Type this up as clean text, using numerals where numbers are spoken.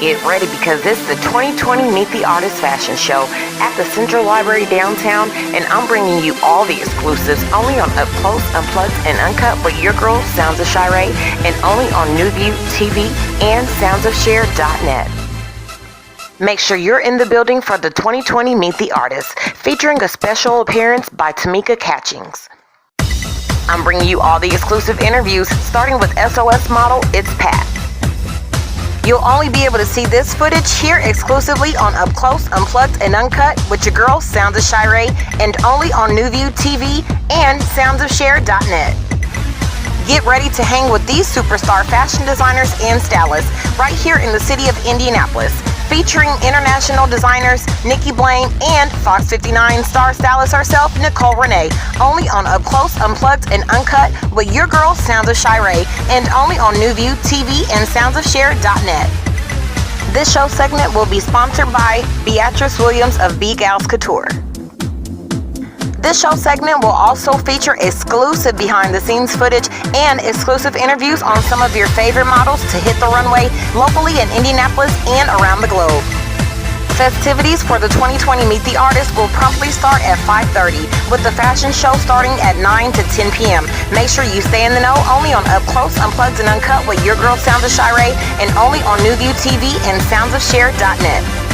Get ready because this is the 2020 Meet the Artist Fashion Show at the Central Library downtown, and I'm bringing you all the exclusives only on Up Close, Unplugged, and Uncut with your girl, Sounds of Shiree, and only on NewView TV and soundsofshare.net. Make sure you're in the building for the 2020 Meet the Artist, featuring a special appearance by Tamika Catchings. I'm bringing you all the exclusive interviews, starting with SOS model It's Pat. You'll only be able to see this footage here exclusively on Up Close, Unplugged, and Uncut with your girl, Sounds of Shiree, and only on NewView TV and soundsofshare.net. Get ready to hang with these superstar fashion designers and stylists right here in the city of Indianapolis, featuring international designers Nikki Blaine and Fox 59 star stylist herself, Nicole Renee, only on Up Close, Unplugged, and Uncut with your girl, Sounds of Shiree, and only on NewView TV and soundsofshare.net. This show segment will be sponsored by Beatrice Williams of B Gals Couture. This show segment will also feature exclusive behind-the-scenes footage and exclusive interviews on some of your favorite models to hit the runway locally in Indianapolis and around the globe. Festivities for the 2020 Meet the Artist will promptly start at 5:30, with the fashion show starting at 9 to 10 p.m. Make sure you stay in the know only on Up Close, Unplugged, and Uncut with your girl, Sounds of Shiree, and only on NewView TV and soundsofshare.net.